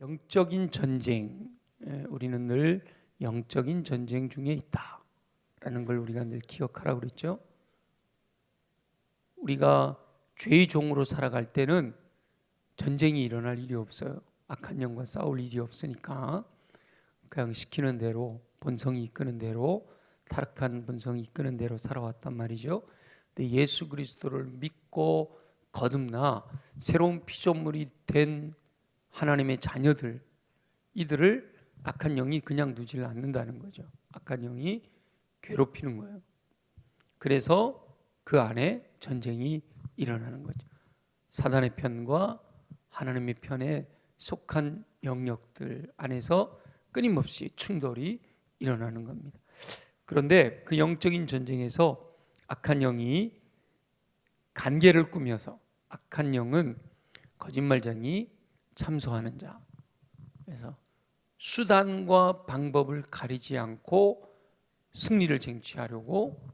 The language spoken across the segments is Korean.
영적인 전쟁, 우리는 늘 영적인 전쟁 중에 있다라는 걸 우리가 늘 기억하라고 그랬죠. 우리가 죄의 종으로 살아갈 때는 전쟁이 일어날 일이 없어요. 악한 영과 싸울 일이 없으니까 그냥 시키는 대로, 본성이 이끄는 대로, 타락한 본성이 이끄는 대로 살아왔단 말이죠. 근데 예수 그리스도를 믿고 거듭나 새로운 피조물이 된 하나님의 자녀들, 이들을 악한 영이 그냥 두질 않는다는 거죠. 악한 영이 괴롭히는 거예요. 그래서 그 안에 전쟁이 일어나는 거죠. 사단의 편과 하나님의 편에 속한 영역들 안에서 끊임없이 충돌이 일어나는 겁니다. 그런데 그 영적인 전쟁에서 악한 영이 간계를 꾸며서, 악한 영은 거짓말쟁이, 참소하는 자, 그래서 수단과 방법을 가리지 않고 승리를 쟁취하려고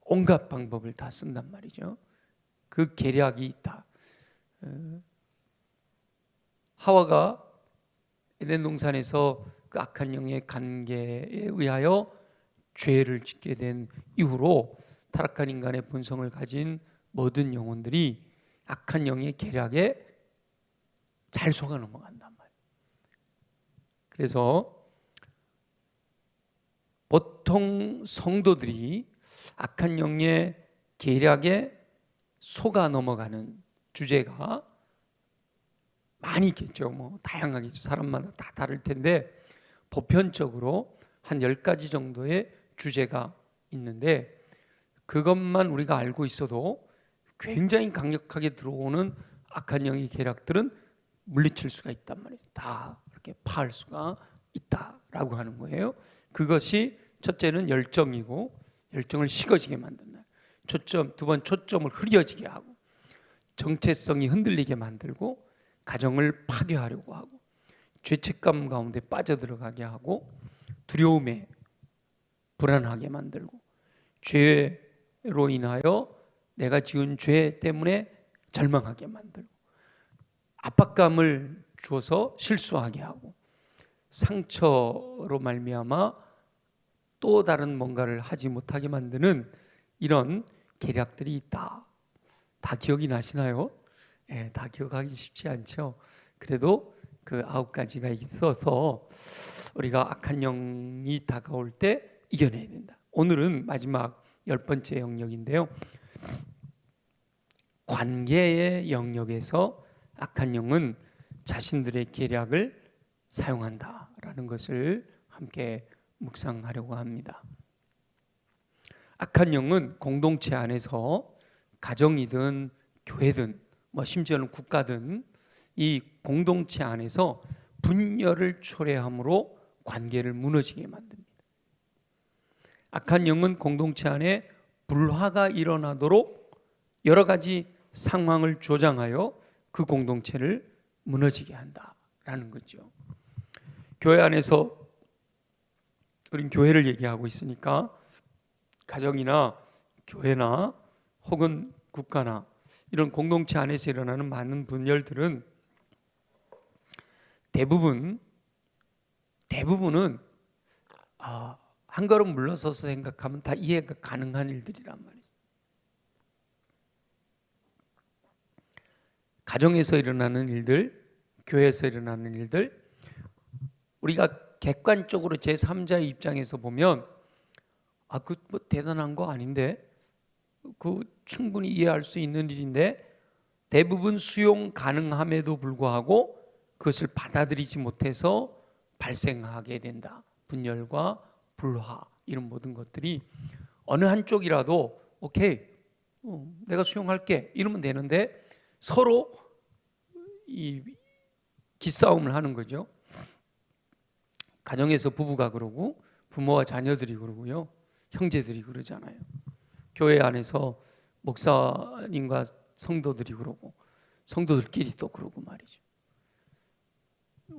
온갖 방법을 다 쓴단 말이죠. 그 계략이 있다. 하와가 에덴 동산에서 그 악한 영의 간계에 의하여 죄를 짓게 된 이후로 타락한 인간의 본성을 가진 모든 영혼들이 악한 영의 계략에 잘 속아 넘어간단 말이에요. 그래서 보통 성도들이 악한 영의 계략에 속아 넘어가는 주제가 많이 있겠죠. 뭐 다양하겠죠. 사람마다 다 다를 텐데 보편적으로 한 10가지 정도의 주제가 있는데, 그것만 우리가 알고 있어도 굉장히 강력하게 들어오는 악한 영의 계략들은 물리칠 수가 있단 말이에요. 다 이렇게 파할 수가 있다라고 하는 거예요. 그것이 첫째는 열정이고, 열정을 식어지게 만든다. 두 번 초점을 흐려지게 하고, 정체성이 흔들리게 만들고, 가정을 파괴하려고 하고, 죄책감 가운데 빠져들어가게 하고, 두려움에 불안하게 만들고, 죄로 인하여 내가 지은 죄 때문에 절망하게 만들고, 압박감을 주어서 실수하게 하고, 상처로 말미암아 또 다른 뭔가를 하지 못하게 만드는 이런 계략들이 있다. 다 기억이 나시나요? 다 기억하기 쉽지 않죠. 그래도 그 9가지가 있어서 우리가 악한 영이 다가올 때 이겨내야 된다. 오늘은 마지막 10번째 영역인데요. 관계의 영역에서 악한 영은 자신들의 계략을 사용한다라는 것을 함께 묵상하려고 합니다. 악한 영은 공동체 안에서 가정이든 교회든 심지어는 국가든 이 공동체 안에서 분열을 초래함으로 관계를 무너지게 만듭니다. 악한 영은 공동체 안에 불화가 일어나도록 여러 가지 상황을 조장하여 그 공동체를 무너지게 한다라는 거죠. 교회 안에서, 우린 교회를 얘기하고 있으니까 가정이나 교회나 혹은 국가나 이런 공동체 안에서 일어나는 많은 분열들은 대부분은 한 걸음 물러서서 생각하면 다 이해가 가능한 일들이란 말이에요. 가정에서 일어나는 일들, 교회에서 일어나는 일들, 우리가 객관적으로 제3자의 입장에서 보면 그 뭐 대단한 거 아닌데, 그 충분히 이해할 수 있는 일인데, 대부분 수용 가능함에도 불구하고 그것을 받아들이지 못해서 발생하게 된다. 분열과 불화, 이런 모든 것들이 어느 한쪽이라도 오케이, 내가 수용할게 이러면 되는데 서로 이 기싸움을 하는 거죠. 가정에서 부부가 그러고, 부모와 자녀들이 그러고요, 형제들이 그러잖아요. 교회 안에서 목사님과 성도들이 그러고, 성도들끼리 또 그러고 말이죠.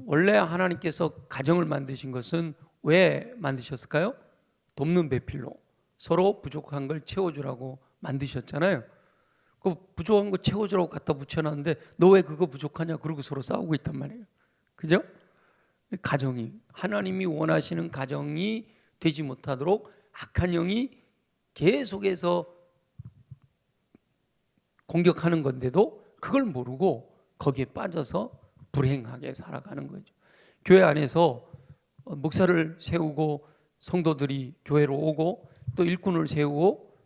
원래 하나님께서 가정을 만드신 것은 왜 만드셨을까요? 돕는 배필로 서로 부족한 걸 채워주라고 만드셨잖아요. 그 부족한 거 채워주라고 갖다 붙여놨는데 너 왜 그거 부족하냐 그러고 서로 싸우고 있단 말이에요. 그죠? 가정이 하나님이 원하시는 가정이 되지 못하도록 악한 영이 계속해서 공격하는 건데도 그걸 모르고 거기에 빠져서 불행하게 살아가는 거죠. 교회 안에서 목사를 세우고 성도들이 교회로 오고 또 일꾼을 세우고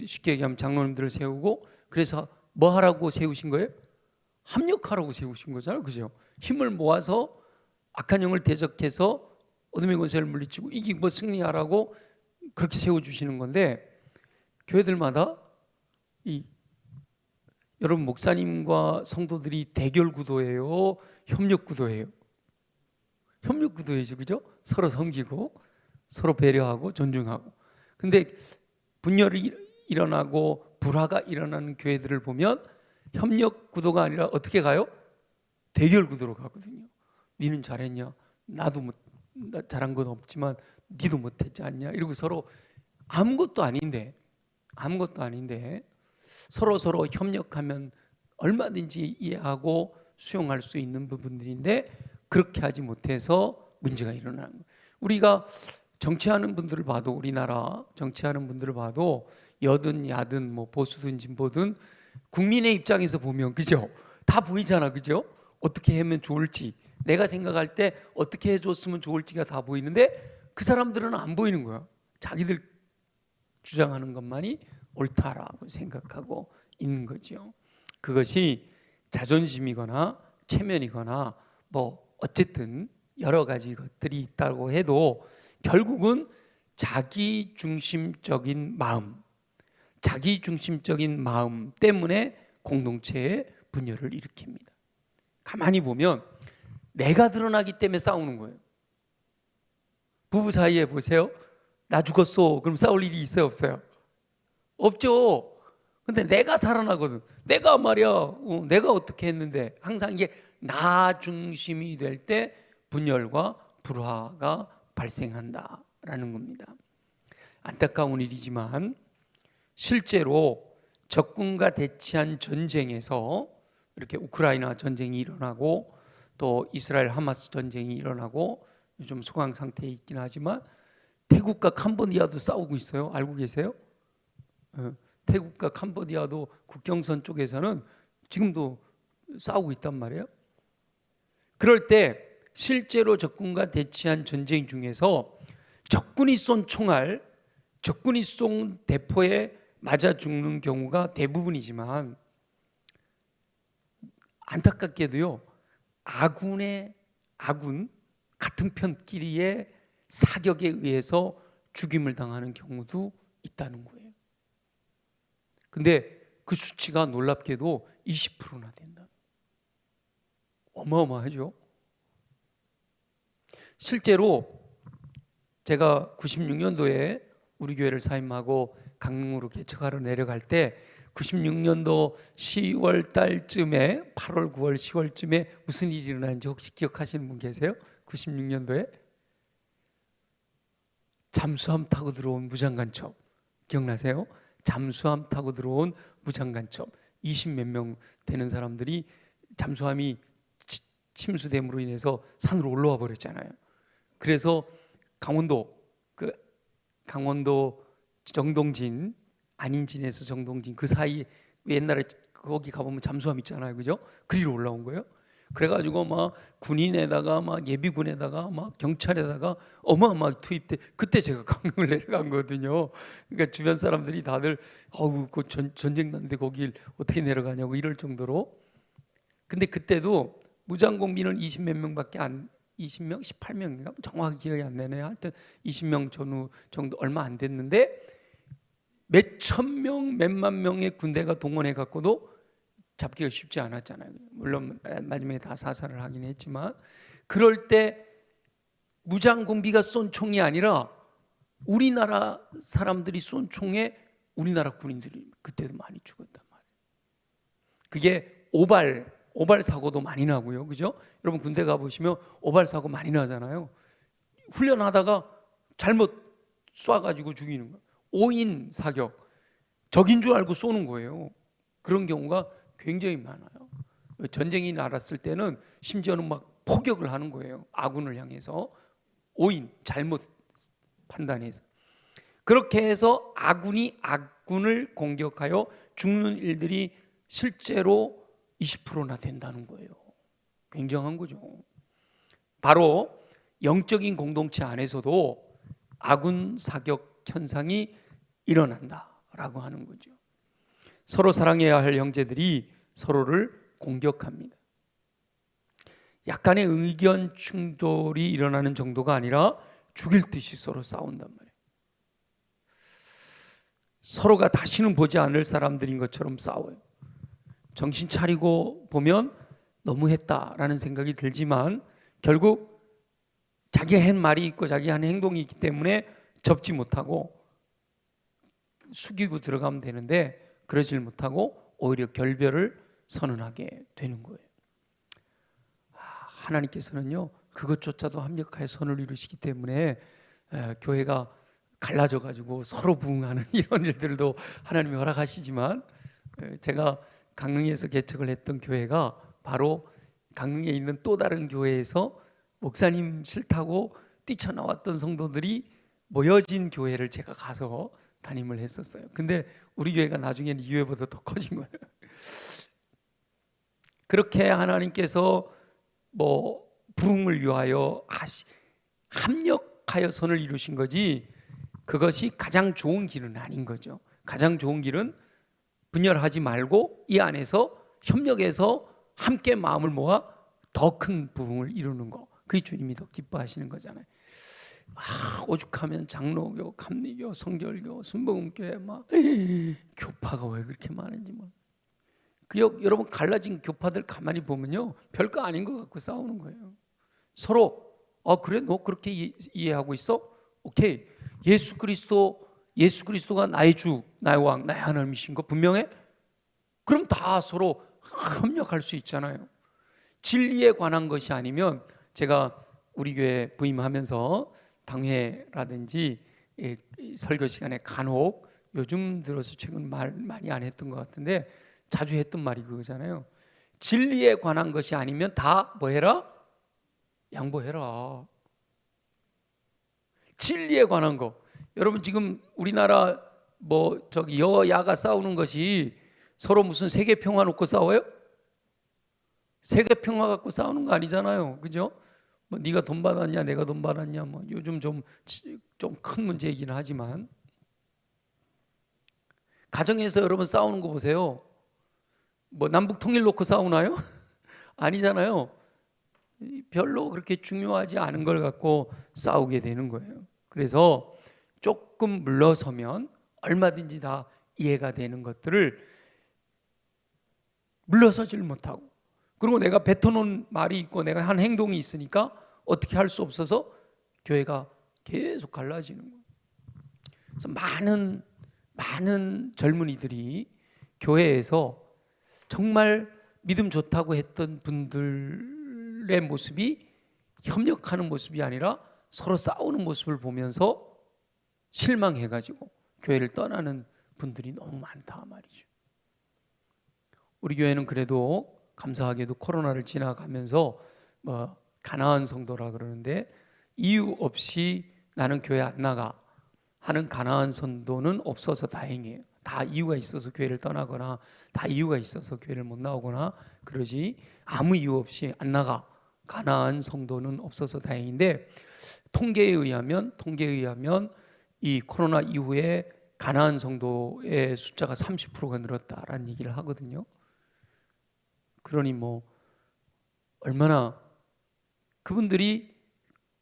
쉽게 얘기하면 장로님들을 세우고 그래서 뭐 하라고 세우신 거예요? 합력하라고 세우신 거잖아요. 그죠? 힘을 모아서 악한 영을 대적해서 어둠의 권세를 물리치고 이기고 승리하라고 그렇게 세워주시는 건데 교회들마다 여러분 목사님과 성도들이 대결 구도예요? 협력 구도예요? 협력 구도이죠. 그죠? 서로 섬기고 서로 배려하고 존중하고. 근데 분열이 일어나고 불화가 일어나는 교회들을 보면 협력 구도가 아니라 어떻게 가요? 대결 구도로 가거든요. 니는 잘했냐? 나도 나 잘한 건 없지만 니도 못했지 않냐? 이러고 서로 아무것도 아닌데 서로 협력하면 얼마든지 이해하고 수용할 수 있는 부분들인데 그렇게 하지 못해서 문제가 일어나는 거예요. 우리가 정치하는 분들을 봐도 우리나라 정치하는 분들을 봐도 여든 야든 뭐 보수든 진보든 국민의 입장에서 보면 그죠? 다 보이잖아. 그죠? 어떻게 하면 좋을지 내가 생각할 때 어떻게 해줬으면 좋을지가 다 보이는데 그 사람들은 안 보이는 거야. 자기들 주장하는 것만이 옳다라고 생각하고 있는 거죠. 그것이 자존심이거나 체면이거나 뭐 어쨌든 여러 가지 것들이 있다고 해도 결국은 자기중심적인 마음 때문에 공동체의 분열을 일으킵니다. 가만히 보면 내가 드러나기 때문에 싸우는 거예요. 부부 사이에 보세요. 나 죽었어. 그럼 싸울 일이 있어요, 없어요? 없죠. 근데 내가 살아나거든. 내가 말이야. 내가 어떻게 했는데 항상 이게 나 중심이 될 때 분열과 불화가 발생한다라는 겁니다. 안타까운 일이지만 실제로 적군과 대치한 전쟁에서 이렇게 우크라이나 전쟁이 일어나고 또 이스라엘 하마스 전쟁이 일어나고 좀 소강 상태에 있긴 하지만 태국과 캄보디아도 싸우고 있어요. 알고 계세요? 태국과 캄보디아도 국경선 쪽에서는 지금도 싸우고 있단 말이에요. 그럴 때 실제로 적군과 대치한 전쟁 중에서 적군이 쏜 총알, 적군이 쏜 대포에 맞아 죽는 경우가 대부분이지만 안타깝게도요 아군 같은 편끼리의 사격에 의해서 죽임을 당하는 경우도 있다는 거예요. 근데 그 수치가 놀랍게도 20%나 된다. 어마어마하죠. 실제로 제가 96년도에 우리 교회를 사임하고 강릉으로 개척하러 내려갈 때 96년도 10월 달쯤에 8월, 9월, 10월쯤에 무슨 일이 일어났는지 혹시 기억하시는 분 계세요? 96년도에 잠수함 타고 들어온 무장간첩 기억나세요? 잠수함 타고 들어온 무장간첩 20몇 명 되는 사람들이 잠수함이 침수됨으로 인해서 산으로 올라와 버렸잖아요. 그래서 강원도 정동진 안인진에서 정동진 그 사이 옛날에 거기 가보면 잠수함 있잖아요, 그죠? 그리로 올라온 거예요. 그래가지고 막 군인에다가 막 예비군에다가 막 경찰에다가 어마어마하게 투입돼. 그때 제가 강릉을 내려간 거거든요. 그러니까 주변 사람들이 다들 그 전쟁 났는데 거길 어떻게 내려가냐고 이럴 정도로. 근데 그때도 무장공비는 20몇 명밖에 20명, 18명인가 정확히 기억이 안 나네요. 하여튼 20명 전후 정도 얼마 안 됐는데 몇천 명, 몇만 명의 군대가 동원해 갖고도 잡기가 쉽지 않았잖아요. 물론 마지막에 다 사살을 하긴 했지만 그럴 때 무장공비가 쏜 총이 아니라 우리나라 사람들이 쏜 총에 우리나라 군인들이 그때도 많이 죽었단 말이에요. 그게 오발 사고도 많이 나고요. 그죠? 여러분 군대 가보시면 오발 사고 많이 나잖아요. 훈련하다가 잘못 쏴가지고 죽이는 거예요. 5인 사격. 적인 줄 알고 쏘는 거예요. 그런 경우가 굉장히 많아요. 전쟁이 날았을 때는 심지어는 막 포격을 하는 거예요. 아군을 향해서 오인 잘못 판단해서. 그렇게 해서 아군이 아군을 공격하여 죽는 일들이 실제로 20%나 된다는 거예요. 굉장한 거죠. 바로 영적인 공동체 안에서도 아군 사격 현상이 일어난다라고 하는 거죠. 서로 사랑해야 할 형제들이 서로를 공격합니다. 약간의 의견 충돌이 일어나는 정도가 아니라 죽일 듯이 서로 싸운단 말이에요. 서로가 다시는 보지 않을 사람들인 것처럼 싸워요. 정신 차리고 보면 너무했다라는 생각이 들지만 결국 자기가 한 말이 있고 자기가 한 행동이 있기 때문에 접지 못하고 숙이고 들어가면 되는데 그러질 못하고 오히려 결별을 선언하게 되는 거예요. 하나님께서는요 그것조차도 합력하여 선을 이루시기 때문에 교회가 갈라져 가지고 서로 부응하는 이런 일들도 하나님이 허락하시지만, 제가 강릉에서 개척을 했던 교회가 바로 강릉에 있는 또 다른 교회에서 목사님 싫다고 뛰쳐나왔던 성도들이 모여진 교회를 제가 가서 담임을 했었어요. 근데 우리 교회가 나중에는 이 교회보다 더 커진 거예요. 그렇게 하나님께서 부흥을 위하여 합력하여 선을 이루신 거지, 그것이 가장 좋은 길은 아닌 거죠. 가장 좋은 길은 분열하지 말고 이 안에서 협력해서 함께 마음을 모아 더 큰 부흥을 이루는 거, 그게 주님이 더 기뻐하시는 거잖아요. 오죽하면 장로교, 감리교, 성결교, 순복음교회 막 교파가 왜 그렇게 많은지 여러분 갈라진 교파들 가만히 보면요 별거 아닌 것 같고 싸우는 거예요. 서로 그래 너 그렇게 이해하고 있어? 오케이. 예수 그리스도가 나의 주, 나의 왕, 나의 하나님이신 거 분명해? 그럼 다 서로 협력할 수 있잖아요. 진리에 관한 것이 아니면, 제가 우리 교회 부임하면서 당회라든지 설교 시간에 간혹 요즘 들어서 최근 말 많이 안 했던 것 같은데 자주 했던 말이 그거잖아요. 진리에 관한 것이 아니면 다 뭐해라? 양보해라. 진리에 관한 거. 여러분 지금 우리나라 여야가 싸우는 것이 서로 무슨 세계 평화 놓고 싸워요? 세계 평화 갖고 싸우는 거 아니잖아요. 그죠? 네가 돈 받았냐 내가 돈 받았냐 요즘 좀 큰 문제이긴 하지만, 가정에서 여러분 싸우는 거 보세요. 남북 통일 놓고 싸우나요? 아니잖아요. 별로 그렇게 중요하지 않은 걸 갖고 싸우게 되는 거예요. 그래서 조금 물러서면 얼마든지 다 이해가 되는 것들을 물러서질 못하고, 그리고 내가 뱉어놓은 말이 있고 내가 한 행동이 있으니까 어떻게 할 수 없어서 교회가 계속 갈라지는 거예요. 그래서 많은 젊은이들이 교회에서 정말 믿음 좋다고 했던 분들의 모습이 협력하는 모습이 아니라 서로 싸우는 모습을 보면서 실망해가지고 교회를 떠나는 분들이 너무 많다 말이죠. 우리 교회는 그래도 감사하게도 코로나를 지나가면서 가난한 성도라 그러는데 이유 없이 나는 교회 안 나가 하는 가난한 성도는 없어서 다행이에요. 다 이유가 있어서 교회를 떠나거나 다 이유가 있어서 교회를 못 나오거나 그러지, 아무 이유 없이 안 나가 가난한 성도는 없어서 다행인데, 통계에 의하면 이 코로나 이후에 가난한 성도의 숫자가 30%가 늘었다라는 얘기를 하거든요. 그러니 얼마나 그분들이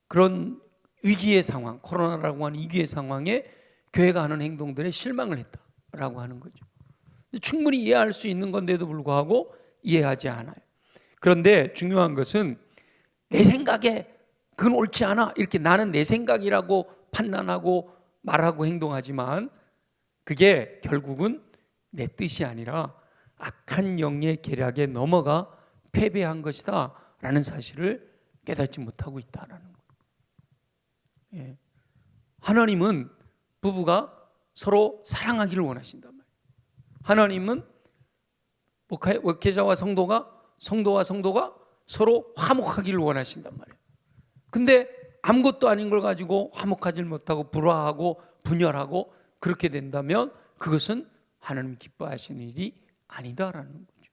그런 위기의 상황, 코로나라고 하는 위기의 상황에 교회가 하는 행동들에 실망을 했다라고 하는 거죠. 충분히 이해할 수 있는 건데도 불구하고 이해하지 않아요. 그런데 중요한 것은 내 생각에 그건 옳지 않아 이렇게 나는 내 생각이라고 판단하고 말하고 행동하지만 그게 결국은 내 뜻이 아니라 악한 영의 계략에 넘어가 패배한 것이다 라는 사실을 깨닫지 못하고 있다라는 거예요. 예. 하나님은 부부가 서로 사랑하기를 원하신단 말이에요. 하나님은 목회자와 성도와 성도가 서로 화목하기를 원하신단 말이에요. 근데 아무것도 아닌 걸 가지고 화목하지 못하고 불화하고 분열하고 그렇게 된다면 그것은 하나님 기뻐하시는 일이 아니다라는 거죠.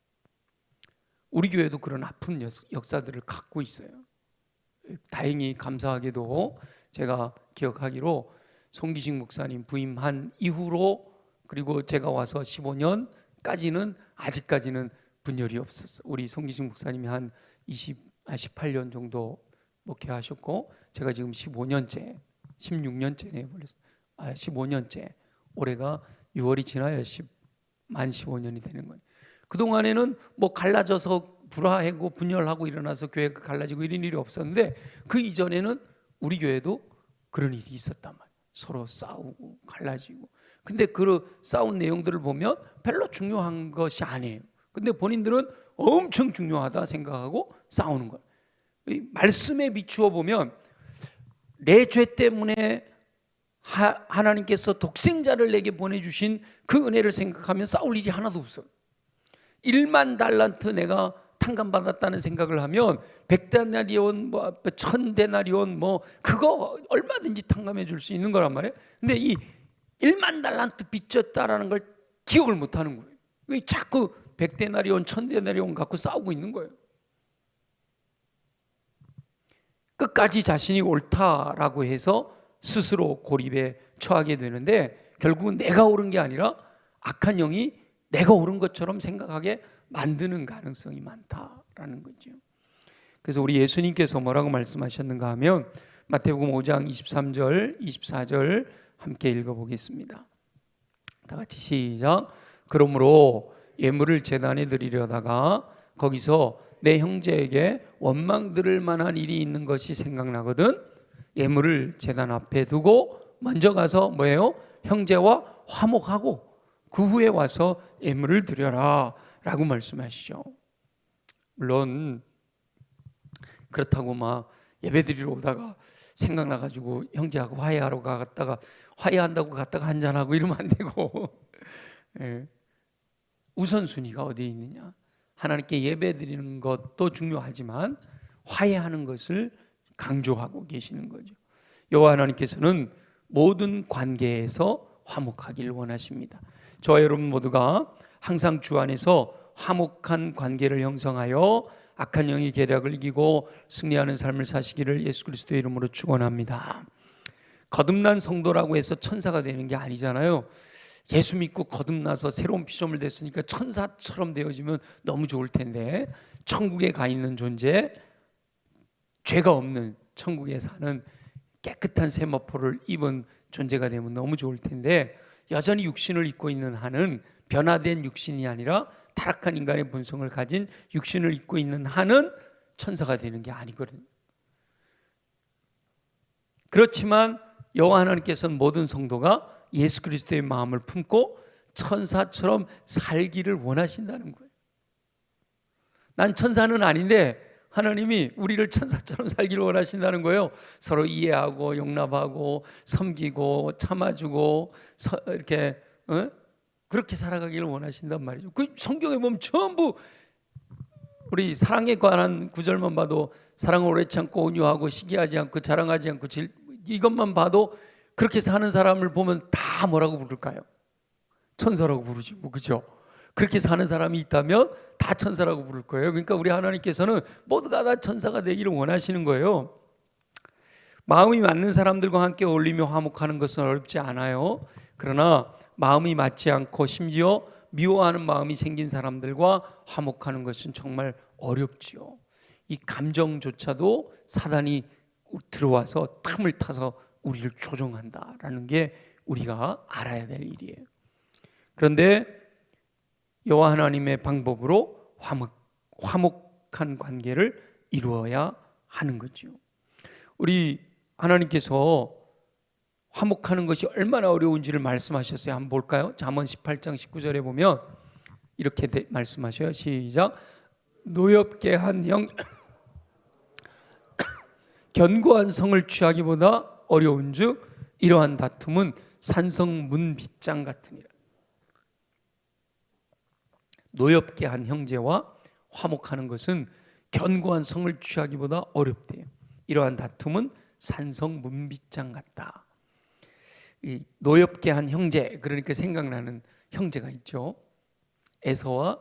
우리 교회도 그런 아픈 역사들을 갖고 있어요. 다행히 감사하게도 제가 기억하기로 송기식 목사님 부임한 이후로 그리고 제가 와서 15년까지는 아직까지는 분열이 없었어요. 우리 송기식 목사님이 한 18년 정도 목회하셨고 제가 지금 16년째네요. 15년째. 올해가 6월이 지나야 만 15년이 되는 거예요. 그동안에는 뭐 갈라져서 불화하고 분열하고 일어나서 교회가 갈라지고 이런 일이 없었는데 그 이전에는 우리 교회도 그런 일이 있었단 말이에요. 서로 싸우고 갈라지고. 근데 그 싸운 내용들을 보면 별로 중요한 것이 아니에요. 근데 본인들은 엄청 중요하다 생각하고 싸우는 거예요. 말씀에 비추어 보면 내 죄 때문에 하나님께서 독생자를 내게 보내주신 그 은혜를 생각하면 싸울 일이 하나도 없어요. 1만 달란트 내가 탕감받았다는 생각을 하면 100데나리온, 1000데나리온 그거 얼마든지 탕감해 줄 수 있는 거란 말이에요. 근데 이 1만 달란트 빚졌다라는 걸 기억을 못 하는 거예요. 왜 자꾸 100데나리온, 1000데나리온 갖고 싸우고 있는 거예요. 끝까지 자신이 옳다라고 해서 스스로 고립에 처하게 되는데 결국은 내가 옳은 게 아니라 악한 영이 내가 옳은 것처럼 생각하게 만드는 가능성이 많다라는 거죠. 그래서 우리 예수님께서 뭐라고 말씀하셨는가 하면 마태복음 5장 23절 24절 함께 읽어보겠습니다. 다 같이 시작. 그러므로 예물을 제단에 드리려다가 거기서 내 형제에게 원망 들을 만한 일이 있는 것이 생각나거든 예물을 제단 앞에 두고 먼저 가서 뭐예요? 형제와 화목하고 그 후에 와서 예물을 드려라 라고 말씀하시죠. 물론 그렇다고 막 예배 드리러 오다가 생각나가지고 형제하고 화해하러 갔다가 화해한다고 갔다가 한잔하고 이러면 안 되고 우선순위가 어디에 있느냐. 하나님께 예배 드리는 것도 중요하지만 화해하는 것을 강조하고 계시는 거죠. 여호와 하나님께서는 모든 관계에서 화목하기를 원하십니다. 저와 여러분 모두가 항상 주 안에서 화목한 관계를 형성하여 악한 영의 계략을 이기고 승리하는 삶을 사시기를 예수 그리스도의 이름으로 축원합니다. 거듭난 성도라고 해서 천사가 되는 게 아니잖아요. 예수 믿고 거듭나서 새로운 피조물 됐으니까 천사처럼 되어지면 너무 좋을 텐데 천국에 가 있는 존재, 죄가 없는 천국에 사는 깨끗한 세마포를 입은 존재가 되면 너무 좋을 텐데 여전히 육신을 입고 있는 한은 변화된 육신이 아니라 타락한 인간의 본성을 가진 육신을 입고 있는 한은 천사가 되는 게 아니거든요. 그렇지만 여호와 하나님께서는 모든 성도가 예수 그리스도의 마음을 품고 천사처럼 살기를 원하신다는 거예요. 난 천사는 아닌데 하나님이 우리를 천사처럼 살기를 원하신다는 거예요. 서로 이해하고 용납하고 섬기고 참아주고 이렇게 그렇게 살아가기를 원하신단 말이죠. 그 성경에 보면 전부 우리 사랑에 관한 구절만 봐도 사랑을 오래 참고 온유하고 시기하지 않고 자랑하지 않고 이것만 봐도 그렇게 사는 사람을 보면 다 뭐라고 부를까요? 천사라고 부르지 뭐, 그죠? 그렇게 사는 사람이 있다면 다 천사라고 부를 거예요. 그러니까 우리 하나님께서는 모두가 다 천사가 되기를 원하시는 거예요. 마음이 맞는 사람들과 함께 어울리며 화목하는 것은 어렵지 않아요. 그러나 마음이 맞지 않고 심지어 미워하는 마음이 생긴 사람들과 화목하는 것은 정말 어렵지요. 이 감정조차도 사단이 들어와서 틈을 타서 우리를 조종한다라는 게 우리가 알아야 될 일이에요. 그런데 여호와 하나님의 방법으로 화목한 관계를 이루어야 하는 거죠. 우리 하나님께서 화목하는 것이 얼마나 어려운지를 말씀하셨어요. 한번 볼까요? 잠언 18장 19절에 보면 이렇게 말씀하셔요. 시작. 노엽게 한 영 견고한 성을 취하기보다 어려운즉 이러한 다툼은 산성 문빗장 같으니라. 노엽게 한 형제와 화목하는 것은 견고한 성을 취하기보다 어렵대요. 이러한 다툼은 산성 문빗장 같다. 이 노엽게 한 형제, 그러니까 생각나는 형제가 있죠. 에서와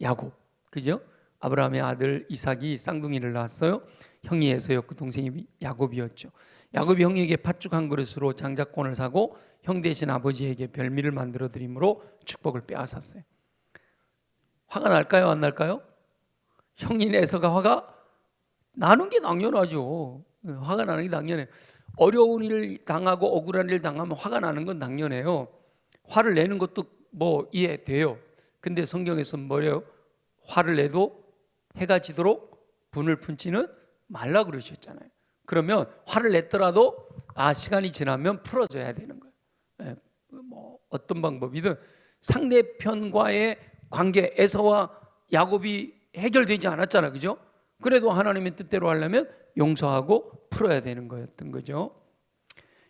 야곱, 그죠? 아브라함의 아들 이삭이 쌍둥이를 낳았어요. 형이 에서였고 동생이 야곱이었죠. 야곱이 형에게 팥죽 한 그릇으로 장자권을 사고 형 대신 아버지에게 별미를 만들어 드림으로 축복을 빼앗았어요. 화가 날까요, 안 날까요? 형인 에서가 화가 나는 게 당연하죠. 화가 나는 게 당연해요. 어려운 일을 당하고 억울한 일을 당하면 화가 나는 건 당연해요. 화를 내는 것도 뭐 이해돼요. 근데 성경에서 뭐래요? 화를 내도 해가 지도록 분을 품지는 말라 그러셨잖아요. 그러면 화를 냈더라도 시간이 지나면 풀어져야 되는 거예요. 뭐 어떤 방법이든 상대편과의 관계, 에서와 야곱이 해결되지 않았잖아요, 그죠? 그래도 하나님의 뜻대로 하려면 용서하고 풀어야 되는 거였던 거죠.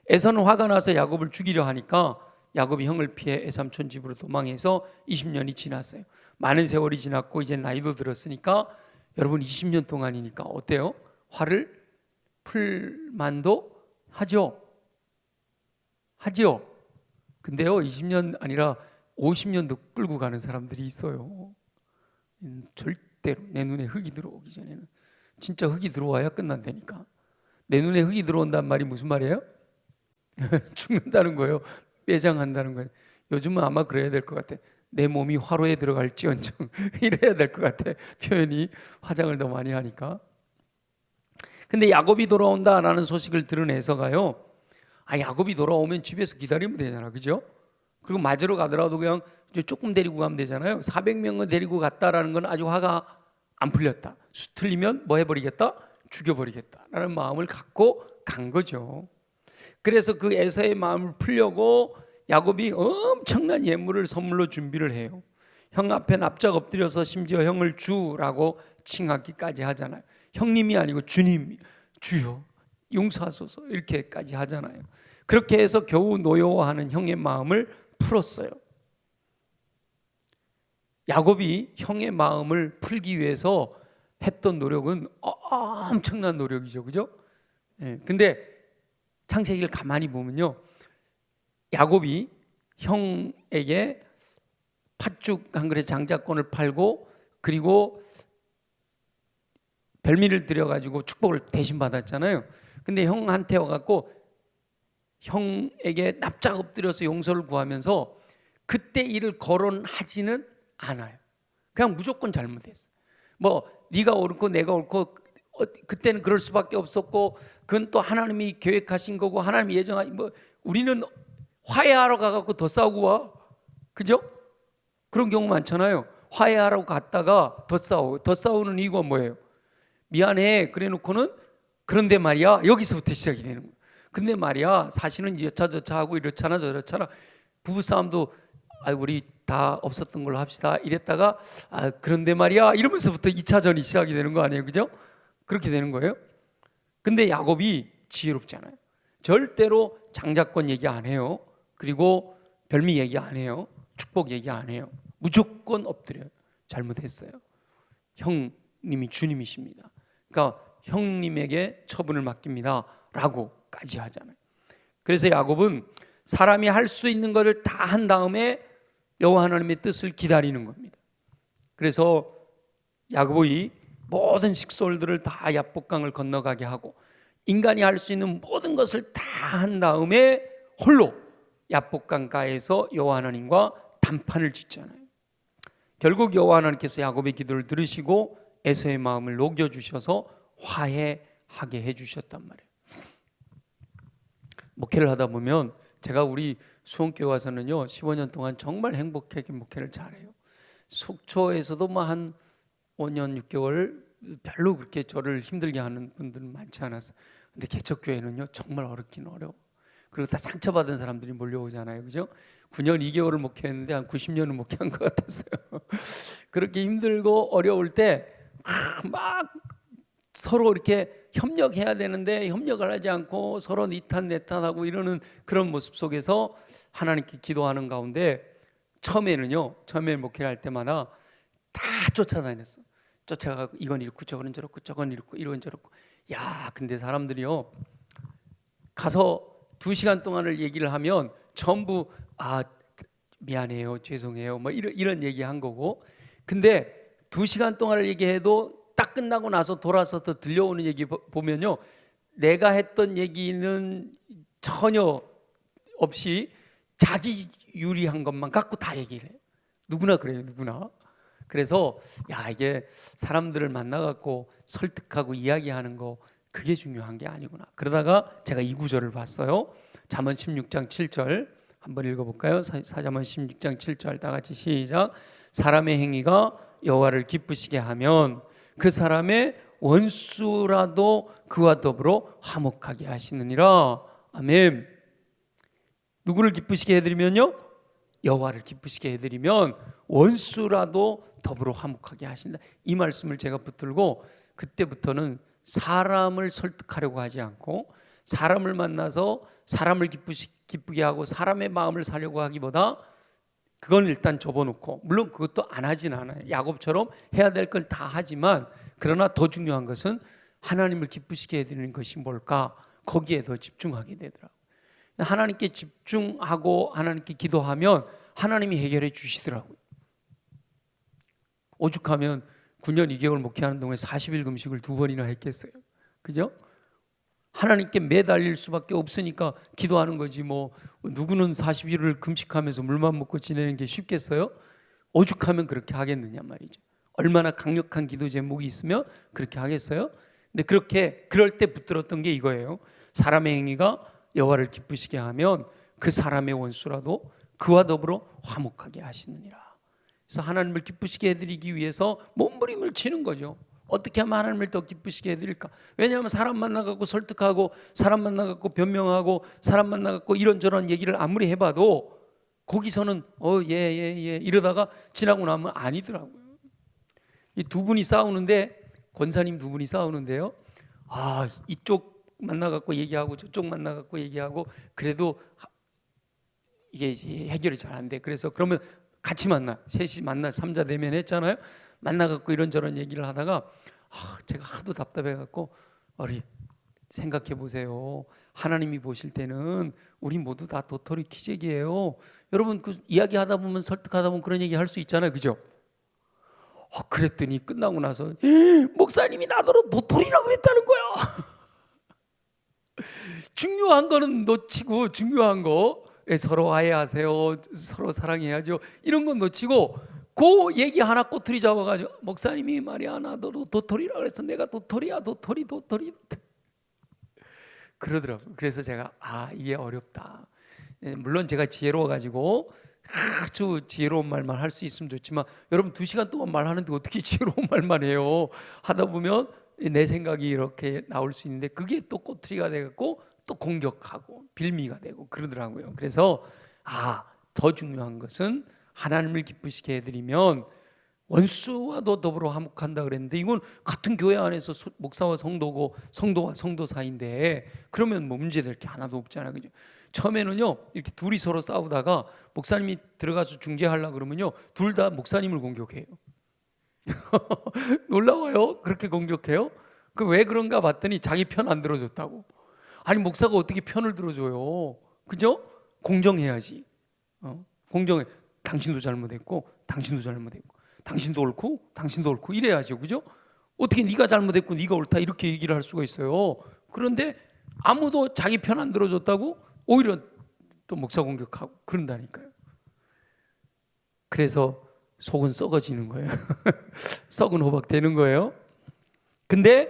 에서는 화가 나서 야곱을 죽이려 하니까 야곱이 형을 피해 에삼촌 집으로 도망해서 20년이 지났어요. 많은 세월이 지났고 이제 나이도 들었으니까 여러분 20년 동안이니까 어때요? 화를 풀 만도 하죠. 근데요 20년 아니라 50년도 끌고 가는 사람들이 있어요. 절대로 내 눈에 흙이 들어오기 전에는, 진짜 흙이 들어와야 끝난다니까. 내 눈에 흙이 들어온다는 말이 무슨 말이에요? 죽는다는 거예요. 매장한다는 거예요. 요즘은 아마 그래야 될 것 같아. 내 몸이 화로에 들어갈지언정 이래야 될 것 같아. 표현이 화장을 더 많이 하니까. 근데 야곱이 돌아온다라는 소식을 들은 에서가요, 야곱이 돌아오면 집에서 기다리면 되잖아, 그죠? 그리고 맞으러 가더라도 그냥 조금 데리고 가면 되잖아요. 400명을 데리고 갔다라는 건 아주 화가 안 풀렸다. 수틀리면 뭐 해버리겠다? 죽여버리겠다라는 마음을 갖고 간 거죠. 그래서 그 에서의 마음을 풀려고 야곱이 엄청난 예물을 선물로 준비를 해요. 형 앞에 납작 엎드려서 심지어 형을 주라고 칭하기까지 하잖아요. 형님이 아니고 주님, 주여 용서하소서 이렇게까지 하잖아요. 그렇게 해서 겨우 노여워하는 형의 마음을 풀었어요. 야곱이 형의 마음을 풀기 위해서 했던 노력은 엄청난 노력이죠, 그죠? 근데 창세기를 가만히 보면요, 야곱이 형에게 팥죽 한 그릇 장자권을 팔고 그리고 별미를 드려가지고 축복을 대신 받았잖아요. 근데 형한테 와갖고 형에게 납작 엎드려서 용서를 구하면서 그때 일을 거론하지는 않아요. 그냥 무조건 잘못했어요. 뭐 네가 옳고 내가 옳고 그때는 그럴 수밖에 없었고 그건 또 하나님이 계획하신 거고 하나님이 예정하신, 뭐 우리는 화해하러 가갖고 더 싸우고 와, 그죠? 그런 경우 많잖아요. 화해하러 갔다가 더 싸우는 이유가 뭐예요? 미안해 그래 놓고는 그런데 말이야 여기서부터 시작이 되는 거예요. 근데 말이야 사실은 여차저차 하고 이렇잖아 저렇잖아. 부부싸움도 우리 다 없었던 걸로 합시다 이랬다가 그런데 말이야 이러면서부터 2차전이 시작이 되는 거 아니에요, 그죠? 그렇게 되는 거예요. 근데 야곱이 지혜롭잖아요. 절대로 장자권 얘기 안 해요. 그리고 별미 얘기 안 해요. 축복 얘기 안 해요. 무조건 엎드려요. 잘못했어요. 형님이 주님이십니다. 그러니까 형님에게 처분을 맡깁니다 라고까지 하잖아요. 그래서 야곱은 사람이 할 수 있는 것을 다 한 다음에 여호와 하나님의 뜻을 기다리는 겁니다. 그래서 야곱이 모든 식솔들을 다 야복강을 건너가게 하고 인간이 할 수 있는 모든 것을 다 한 다음에 홀로 야복강가에서 여호와 하나님과 단판을 짓잖아요. 결국 여호와 하나님께서 야곱의 기도를 들으시고 에서의 마음을 녹여주셔서 화해하게 해주셨단 말이에요. 목회를 하다 보면 제가 우리 수원교회 와서는요 15년 동안 정말 행복하게 목회를 잘해요. 속초에서도 뭐 한 5년 6개월 별로 그렇게 저를 힘들게 하는 분들은 많지 않았어요. 근데 개척교회는요 정말 어렵긴 어려워. 그리고 다 상처받은 사람들이 몰려오잖아요, 그죠? 9년 2개월을 목회했는데 한 90년은 목회한 것 같았어요. 그렇게 힘들고 어려울 때 막 서로 이렇게 협력해야 되는데 협력을 하지 않고 서로 니탄 내탄하고 이러는 그런 모습 속에서 하나님께 기도하는 가운데 처음에 목회를 할 때마다 다 쫓아다녔어. 쫓아가고 이건 이렇고 저건 저렇고 저건 이렇고 이건 저렇고. 야, 근데 사람들이요, 가서 2시간 동안을 얘기를 하면 전부 미안해요, 죄송해요, 뭐 이런 얘기 한 거고. 근데 2시간 동안을 얘기해도 딱 끝나고 나서 돌아서서 들려오는 얘기 보면요, 내가 했던 얘기는 전혀 없이 자기 유리한 것만 갖고 다 얘기를 해요. 누구나 그래요, 누구나. 그래서 이게 사람들을 만나갖고 설득하고 이야기하는 거, 그게 중요한 게 아니구나. 그러다가 제가 이 구절을 봤어요. 잠언 16장 7절 한번 읽어볼까요? 잠언 16장 7절 다 같이 시작. 사람의 행위가 여호와를 기쁘시게 하면 그 사람의 원수라도 그와 더불어 화목하게 하시느니라. 아멘. 누구를 기쁘시게 해드리면요? 여호와를 기쁘시게 해드리면 원수라도 더불어 화목하게 하신다. 이 말씀을 제가 붙들고 그때부터는 사람을 설득하려고 하지 않고, 사람을 만나서 사람을 기쁘게 하고 사람의 마음을 사려고 하기보다 그건 일단 접어놓고, 물론 그것도 안 하진 않아요. 야곱처럼 해야 될 건 다 하지만, 그러나 더 중요한 것은 하나님을 기쁘시게 해드리는 것이 뭘까? 거기에 더 집중하게 되더라고요. 하나님께 집중하고 하나님께 기도하면 하나님이 해결해 주시더라고요. 오죽하면 9년 2개월 목회하는 동안에 40일 금식을 2번이나 했겠어요. 그죠? 하나님께 매달릴 수밖에 없으니까 기도하는 거지. 뭐 누구는 40일을 금식하면서 물만 먹고 지내는 게 쉽겠어요? 오죽하면 그렇게 하겠느냐 말이죠. 얼마나 강력한 기도 제목이 있으면 그렇게 하겠어요? 근데 그럴 때 붙들었던 게 이거예요. 사람의 행위가 여호와를 기쁘시게 하면 그 사람의 원수라도 그와 더불어 화목하게 하시느니라. 그래서 하나님을 기쁘시게 해드리기 위해서 몸부림을 치는 거죠. 어떻게 하면 하나님을 더 기쁘시게 해드릴까? 왜냐하면 사람 만나갖고 설득하고, 사람 만나갖고 변명하고, 사람 만나갖고 이런저런 얘기를 아무리 해봐도 거기서는 예 이러다가 지나고 나면 아니더라고요. 이 두 분이 싸우는데, 권사님 두 분이 싸우는데요, 이쪽 만나갖고 얘기하고 저쪽 만나갖고 얘기하고, 그래도 이게 해결이 잘 안 돼. 그래서 그러면 같이 만나, 셋이 만나, 3자 대면 했잖아요. 만나갖고 이런저런 얘기를 하다가 제가 하도 답답해갖고, 우리 생각해 보세요. 하나님이 보실 때는 우리 모두 다 도토리 키재기예요. 여러분, 그 이야기 하다 보면, 설득하다 보면 그런 얘기 할 수 있잖아요, 그죠? 그랬더니 끝나고 나서 목사님이 나더러 도토리라고 그랬다는 거야. 중요한 거는 놓치고, 중요한 거 서로 화해하세요, 서로 사랑해야죠, 이런 건 놓치고 그 얘기 하나 꼬투리 잡아가지고 목사님이 말이야 나더러 도토리라고 그래서 내가 도토리야, 도토리 그러더라고요. 그래서 제가 이게 어렵다. 물론 제가 지혜로워가지고 아주 지혜로운 말만 할 수 있으면 좋지만, 여러분 2시간 동안 말하는데 어떻게 지혜로운 말만 해요? 하다 보면 내 생각이 이렇게 나올 수 있는데, 그게 또 꼬투리가 돼갖고 또 공격하고 빌미가 되고 그러더라고요. 그래서 더 중요한 것은 하나님을 기쁘시게 해드리면 원수와도 더불어 화목한다 그랬는데, 이건 같은 교회 안에서 목사와 성도고 성도와 성도 사이인데 그러면 뭐 문제될 게 하나도 없잖아요, 그죠? 처음에는요, 이렇게 둘이 서로 싸우다가 목사님이 들어가서 중재하려고 그러면요, 둘 다 목사님을 공격해요. 놀라워요. 그렇게 공격해요. 그 왜 그런가 봤더니 자기 편 안 들어줬다고. 아니, 목사가 어떻게 편을 들어줘요? 그죠? 공정해야지. 공정해. 당신도 잘못했고 당신도 잘못했고 당신도 옳고 이래야죠, 그죠? 어떻게 네가 잘못했고 네가 옳다 이렇게 얘기를 할 수가 있어요. 그런데 아무도 자기 편 안 들어줬다고 오히려 또 목사 공격하고 그런다니까요. 그래서 속은 썩어지는 거예요. 썩은 호박 되는 거예요. 근데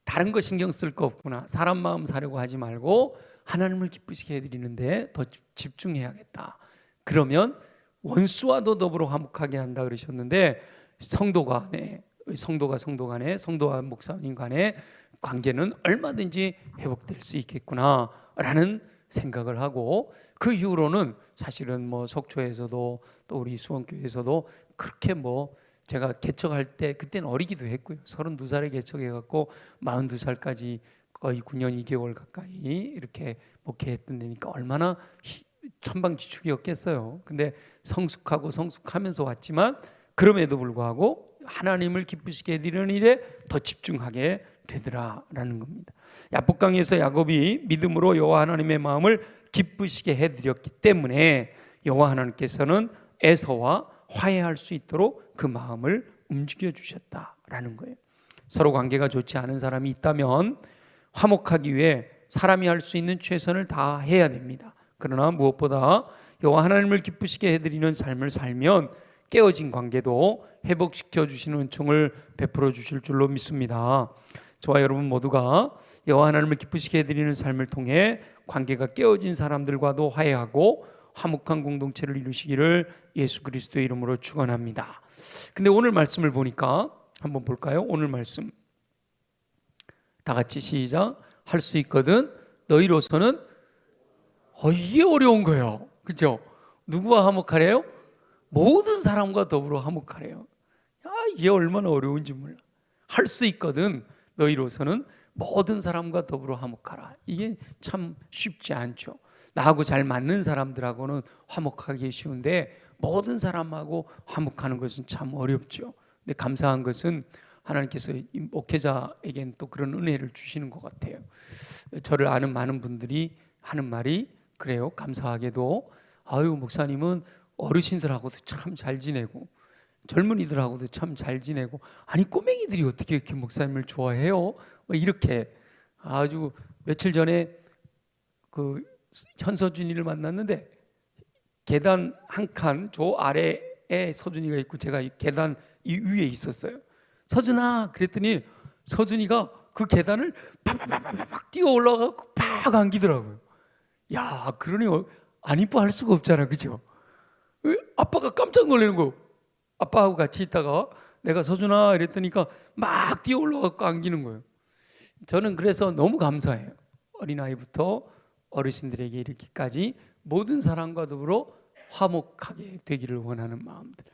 다른 거 신경 쓸 거 없구나. 사람 마음 사려고 하지 말고 하나님을 기쁘시게 해드리는데 더 집중해야겠다. 그러면 원수와도 더불어 화목하게 한다 그러셨는데, 성도 간에, 성도와 목사님 간의 관계는 얼마든지 회복될 수 있겠구나라는 생각을 하고, 그 이후로는 사실은 뭐 속초에서도 또 우리 수원교회에서도 그렇게 제가 개척할 때 그때는 어리기도 했고요. 32살에 개척해갖고 42살까지 거의 9년 2개월 가까이 이렇게 목회했던 데니까 얼마나 천방지축이었겠어요. 근데 성숙하면서 왔지만 그럼에도 불구하고 하나님을 기쁘시게 해드리는 일에 더 집중하게 되더라라는 겁니다. 야복강에서 야곱이 믿음으로 여호와 하나님의 마음을 기쁘시게 해드렸기 때문에 여호와 하나님께서는 에서와 화해할 수 있도록 그 마음을 움직여 주셨다라는 거예요. 서로 관계가 좋지 않은 사람이 있다면 화목하기 위해 사람이 할 수 있는 최선을 다 해야 됩니다. 그러나 무엇보다 여호와 하나님을 기쁘시게 해드리는 삶을 살면 깨어진 관계도 회복시켜 주시는 은총을 베풀어 주실 줄로 믿습니다. 저와 여러분 모두가 여호와 하나님을 기쁘시게 해드리는 삶을 통해 관계가 깨어진 사람들과도 화해하고 화목한 공동체를 이루시기를 예수 그리스도의 이름으로 축원합니다. 근데 오늘 말씀을 보니까 한번 볼까요? 오늘 말씀 다 같이 시작. 할 수 있거든 너희로서는 이게 어려운 거예요. 그렇죠? 누구와 화목하래요? 모든 사람과 더불어 화목하래요. 이게 얼마나 어려운지 몰라. 할 수 있거든 너희로서는 모든 사람과 더불어 화목하라. 이게 참 쉽지 않죠. 나하고 잘 맞는 사람들하고는 화목하기 쉬운데 모든 사람하고 화목하는 것은 참 어렵죠. 근데 감사한 것은 하나님께서 이 목회자에겐 또 그런 은혜를 주시는 것 같아요. 저를 아는 많은 분들이 하는 말이 그래요. 감사하게도 목사님은 어르신들하고도 참 잘 지내고 젊은이들하고도 참 잘 지내고 아니 꼬맹이들이 어떻게 이렇게 목사님을 좋아해요? 이렇게 아주 며칠 전에 그 현서준이를 만났는데 계단 한 칸 저 아래에 서준이가 있고 제가 계단 이 위에 있었어요. 서준아 그랬더니 서준이가 그 계단을 팍팍팍팍 뛰어 올라가고 팍 안기더라고요. 야 그러니 안 이뻐할 수가 없잖아, 그죠? 아빠가 깜짝 놀라는 거예요. 아빠하고 같이 있다가 내가 서준아 이랬더니까 막 뛰어 올라가고 안기는 거예요. 저는 그래서 너무 감사해요. 어린아이부터 어르신들에게 이렇게까지 모든 사람과 더불어 화목하게 되기를 원하는 마음들.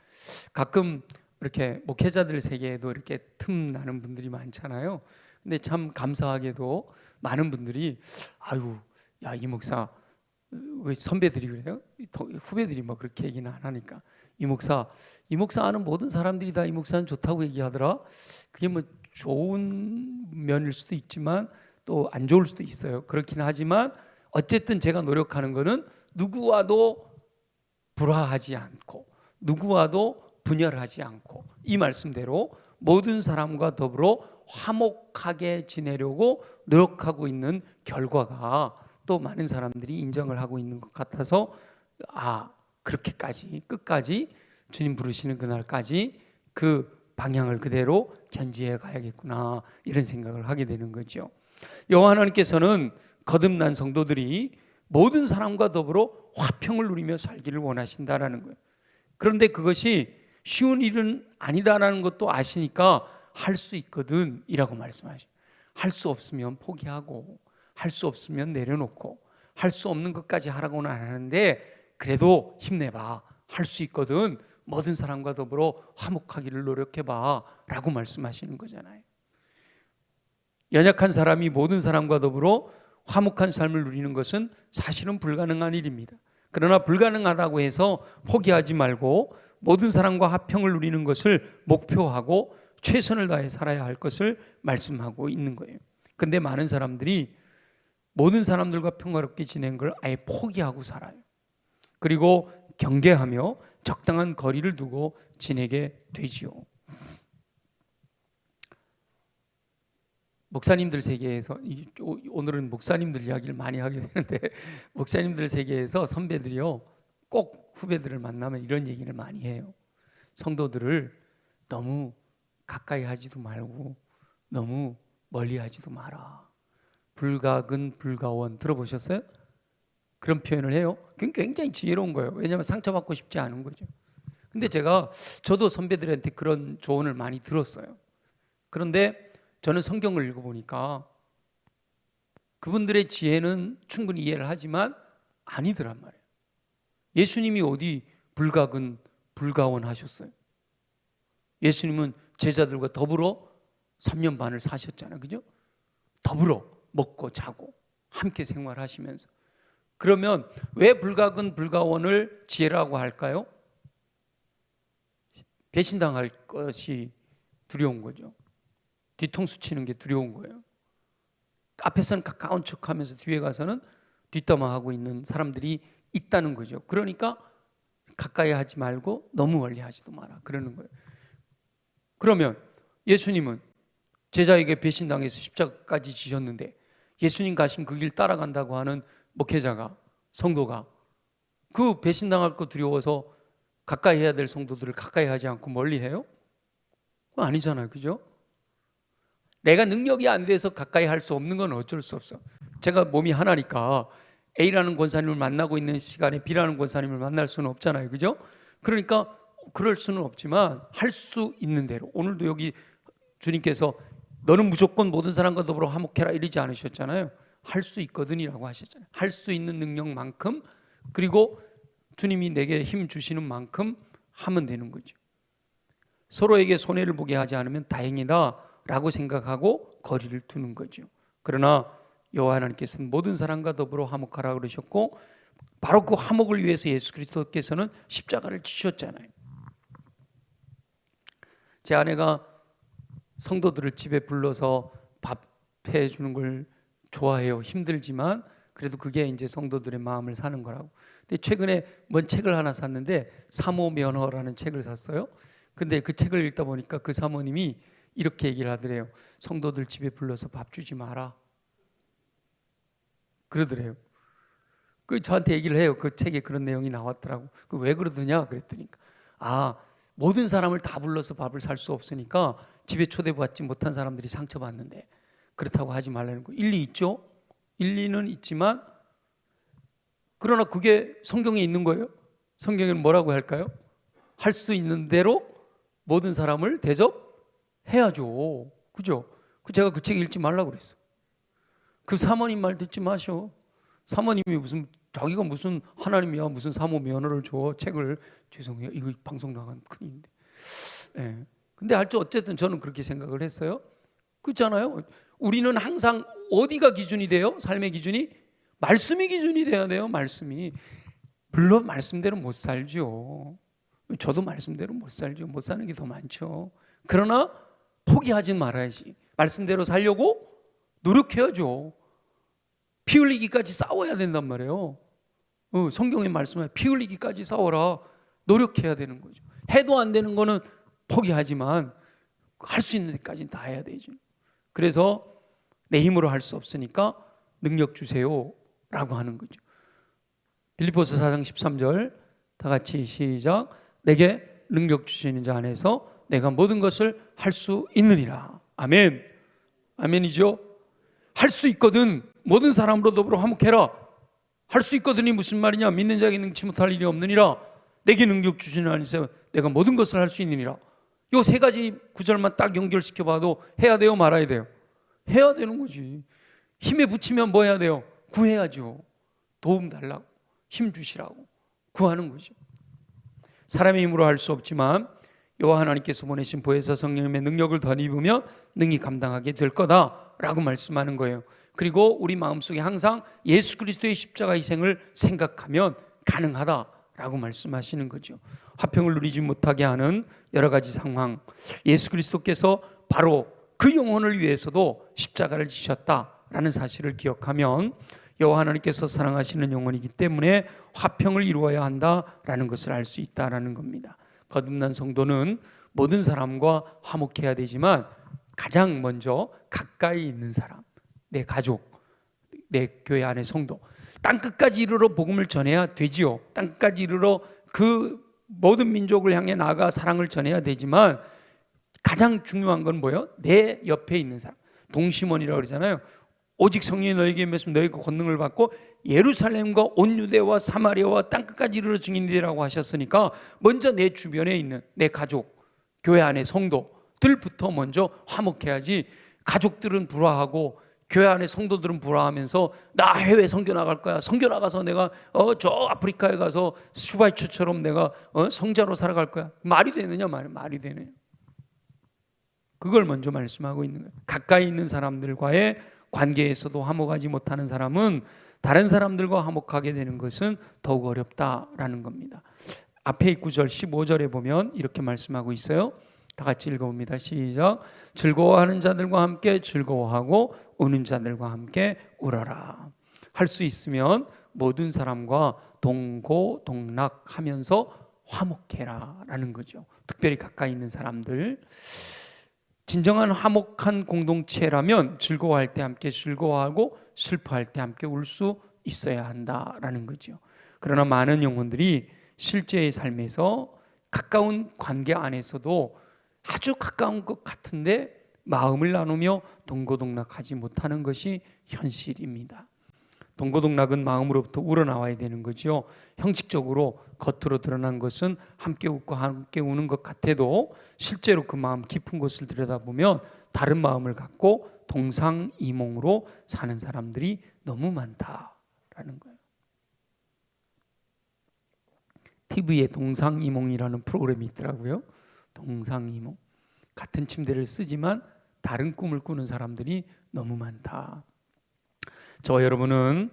가끔 이렇게 목회자들 세계에도 이렇게 틈나는 분들이 많잖아요. 근데 참 감사하게도 많은 분들이 이 목사 왜 선배들이 그래요? 후배들이 뭐 그렇게 얘기는 안 하니까 이 목사 아는 모든 사람들이 다 이 목사는 좋다고 얘기하더라. 그게 뭐 좋은 면일 수도 있지만 또 안 좋을 수도 있어요. 그렇긴 하지만 어쨌든 제가 노력하는 거는 누구와도 불화하지 않고 누구와도 분열하지 않고 이 말씀대로 모든 사람과 더불어 화목하게 지내려고 노력하고 있는 결과가 또 많은 사람들이 인정을 하고 있는 것 같아서 그렇게까지 끝까지 주님 부르시는 그날까지 그 방향을 그대로 견지해 가야겠구나 이런 생각을 하게 되는 거죠. 여호와 하나님께서는 거듭난 성도들이 모든 사람과 더불어 화평을 누리며 살기를 원하신다라는 거예요. 그런데 그것이 쉬운 일은 아니다라는 것도 아시니까 할 수 있거든 이라고 말씀하셔요. 할 수 없으면 포기하고 할 수 없으면 내려놓고 할 수 없는 것까지 하라고는 안 하는데 그래도 힘내봐. 할 수 있거든. 모든 사람과 더불어 화목하기를 노력해봐 라고 말씀하시는 거잖아요. 연약한 사람이 모든 사람과 더불어 화목한 삶을 누리는 것은 사실은 불가능한 일입니다. 그러나 불가능하다고 해서 포기하지 말고 모든 사람과 화평을 누리는 것을 목표하고 최선을 다해 살아야 할 것을 말씀하고 있는 거예요. 근데 많은 사람들이 모든 사람들과 평화롭게 지내는 걸 아예 포기하고 살아요. 그리고 경계하며 적당한 거리를 두고 지내게 되지요. 목사님들 세계에서 오늘은 목사님들 이야기를 많이 하게 되는데 목사님들 세계에서 선배들이요 꼭 후배들을 만나면 이런 얘기를 많이 해요. 성도들을 너무 가까이 하지도 말고 너무 멀리 하지도 마라. 불가근 불가원 들어보셨어요? 그런 표현을 해요. 굉장히 지혜로운 거예요. 왜냐하면 상처받고 싶지 않은 거죠. 근데 저도 선배들한테 그런 조언을 많이 들었어요. 그런데 저는 성경을 읽어보니까 그분들의 지혜는 충분히 이해를 하지만 아니더란 말이에요. 예수님이 어디 불가근 불가원 하셨어요? 예수님은 제자들과 더불어 3년 반을 사셨잖아요. 그죠? 더불어 먹고 자고 함께 생활하시면서. 그러면 왜 불가근 불가원을 지혜라고 할까요? 배신당할 것이 두려운 거죠. 뒤통수 치는 게 두려운 거예요. 앞에서는 가까운 척하면서 뒤에 가서는 뒷담화하고 있는 사람들이 있다는 거죠. 그러니까 가까이 하지 말고 너무 멀리 하지도 마라 그러는 거예요. 그러면 예수님은 제자에게 배신당해서 십자가까지 지셨는데 예수님 가신 그 길 따라간다고 하는 목회자가, 성도가 그 배신당할 거 두려워서 가까이 해야 될 성도들을 가까이 하지 않고 멀리 해요? 그건 아니잖아요. 그죠? 내가 능력이 안 돼서 가까이 할 수 없는 건 어쩔 수 없어. 제가 몸이 하나니까 A라는 권사님을 만나고 있는 시간에 B라는 권사님을 만날 수는 없잖아요. 그죠? 그러니까 그럴 수는 없지만 할 수 있는 대로, 오늘도 여기 주님께서 너는 무조건 모든 사람과 더불어 화목해라 이러지 않으셨잖아요. 할 수 있거든이라고 하셨잖아요. 할 수 있는 능력만큼, 그리고 주님이 내게 힘 주시는 만큼 하면 되는 거죠. 서로에게 손해를 보게 하지 않으면 다행이다 라고 생각하고 거리를 두는 거죠. 그러나 여호와 하나님께서는 모든 사람과 더불어 화목하라 그러셨고, 바로 그 화목을 위해서 예수 그리스도께서는 십자가를 지셨잖아요. 제 아내가 성도들을 집에 불러서 밥 해주는 걸 좋아해요. 힘들지만 그래도 그게 이제 성도들의 마음을 사는 거라고. 근데 최근에 뭔 책을 하나 샀는데 사모면허라는 책을 샀어요. 근데 그 책을 읽다 보니까 그 사모님이 이렇게 얘기를 하더래요. 성도들 집에 불러서 밥 주지 마라 그러더래요. 그 저한테 얘기를 해요. 그 책에 그런 내용이 나왔더라고. 그 왜 그러더냐 그랬더니, 모든 사람을 다 불러서 밥을 살 수 없으니까 집에 초대받지 못한 사람들이 상처받는데 그렇다고 하지 말라는 거. 일리 있죠? 일리는 있지만, 그러나 그게 성경에 있는 거예요? 성경에는 뭐라고 할까요? 할 수 있는 대로 모든 사람을 대접해야죠. 그죠? 제가 그 책 읽지 말라고 그랬어. 그 사모님 말 듣지 마셔. 사모님이 무슨 자기가 무슨 하나님이야 무슨 사모 면허를 줘. 책을, 죄송해요 이거 방송 나간 큰일인데. 네. 근데 어쨌든 저는 그렇게 생각을 했어요. 그렇잖아요. 우리는 항상 어디가 기준이 돼요? 삶의 기준이? 말씀이 기준이 돼야 돼요. 말씀이. 물론 말씀대로 못 살죠. 저도 말씀대로 못 살죠. 못 사는 게 더 많죠. 그러나 포기하진 말아야지. 말씀대로 살려고 노력해야죠. 피 흘리기까지 싸워야 된단 말이에요. 성경의 말씀에 피 흘리기까지 싸워라. 노력해야 되는 거죠. 해도 안 되는 거는 포기하지만 할 수 있는 데까지는 다 해야 되죠. 그래서 내 힘으로 할 수 없으니까 능력 주세요 라고 하는 거죠. 빌립보서 4장 13절 다 같이 시작. 내게 능력 주시는 자 안에서 내가 모든 것을 할 수 있느니라. 아멘. 아멘이죠. 할 수 있거든. 모든 사람으로 더불어 화목해라. 할 수 있거든이 무슨 말이냐? 믿는 자에게 능치 못할 일이 없느니라. 내게 능력 주시는 안에서 내가 모든 것을 할 수 있느니라. 요 세 가지 구절만 딱 연결시켜 봐도 해야 돼요, 말아야 돼요? 해야 되는 거지. 힘에 붙이면 뭐 해야 돼요? 구해야죠. 도움 달라고, 힘 주시라고 구하는 거죠. 사람의 힘으로 할 수 없지만 여호와 하나님께서 보내신 보혜사 성령님의 능력을 덧입으면 능히 감당하게 될 거다라고 말씀하는 거예요. 그리고 우리 마음속에 항상 예수 그리스도의 십자가 희생을 생각하면 가능하다라고 말씀하시는 거죠. 화평을 누리지 못하게 하는 여러 가지 상황, 예수 그리스도께서 바로 그 영혼을 위해서도 십자가를 지셨다라는 사실을 기억하면 여호와 하나님께서 사랑하시는 영혼이기 때문에 화평을 이루어야 한다라는 것을 알 수 있다라는 겁니다. 거듭난 성도는 모든 사람과 화목해야 되지만 가장 먼저 가까이 있는 사람, 내 가족, 내 교회 안의 성도, 땅끝까지 이르러 복음을 전해야 되지요. 땅끝까지 이르러 그 모든 민족을 향해 나아가 사랑을 전해야 되지만 가장 중요한 건 뭐예요? 내 옆에 있는 사람. 동심원이라고 그러잖아요. 오직 성령이 너에게 임했으면 너희가 권능을 받고 예루살렘과 온 유대와 사마리아와 땅끝까지 이르러 증인이 되라고 하셨으니까 먼저 내 주변에 있는 내 가족, 교회 안의 성도들부터 먼저 화목해야지. 가족들은 불화하고 교회 안의 성도들은 불화하면서 나 해외 선교 나갈 거야. 선교 나가서 내가 저 아프리카에 가서 슈바이처처럼 내가 성자로 살아갈 거야. 말이 되느냐? 말이 되느냐? 그걸 먼저 말씀하고 있는 거예요. 가까이 있는 사람들과의 관계에서도 화목하지 못하는 사람은 다른 사람들과 화목하게 되는 것은 더욱 어렵다라는 겁니다. 앞에 9절 15절에 보면 이렇게 말씀하고 있어요. 다 같이 읽어봅니다. 시작. 즐거워하는 자들과 함께 즐거워하고 우는 자들과 함께 울어라. 할 수 있으면 모든 사람과 동고동락하면서 화목해라 라는 거죠. 특별히 가까이 있는 사람들. 진정한 화목한 공동체라면 즐거워할 때 함께 즐거워하고 슬퍼할 때 함께 울 수 있어야 한다라는 거죠. 그러나 많은 영혼들이 실제의 삶에서 가까운 관계 안에서도 아주 가까운 것 같은데 마음을 나누며 동고동락하지 못하는 것이 현실입니다. 동고동락은 마음으로부터 우러나와야 되는 거죠. 형식적으로 겉으로 드러난 것은 함께 웃고 함께 우는 것 같아도 실제로 그 마음 깊은 곳을 들여다보면 다른 마음을 갖고 동상이몽으로 사는 사람들이 너무 많다라는 거예요. TV에 동상이몽이라는 프로그램이 있더라고요. 동상이몽. 같은 침대를 쓰지만 다른 꿈을 꾸는 사람들이 너무 많다. 저와 여러분은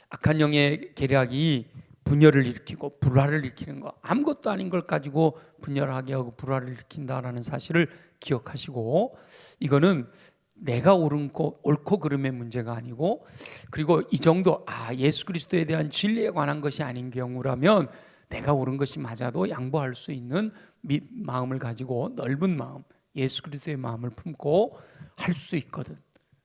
악한 영의 계략이 분열을 일으키고 불화를 일으키는 거, 아무것도 아닌 걸 가지고 분열하게 하고 불화를 일으킨다라는 사실을 기억하시고, 이거는 내가 옳고 그름의 문제가 아니고, 그리고 이 정도 예수 그리스도에 대한 진리에 관한 것이 아닌 경우라면 내가 옳은 것이 맞아도 양보할 수 있는 마음을 가지고 넓은 마음, 예수 그리스도의 마음을 품고 할 수 있거든.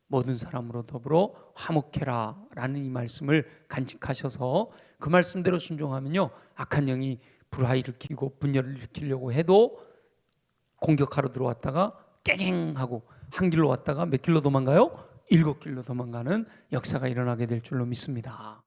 모든 사람으로 더불어 화목해라 라는 이 말씀을 간직하셔서 그 말씀대로 순종하면요, 악한 영이 불화 일으키고 분열을 일으키려고 해도 공격하러 들어왔다가 깨갱하고 한 길로 왔다가 몇 길로 도망가요? 7길로 도망가는 역사가 일어나게 될 줄로 믿습니다.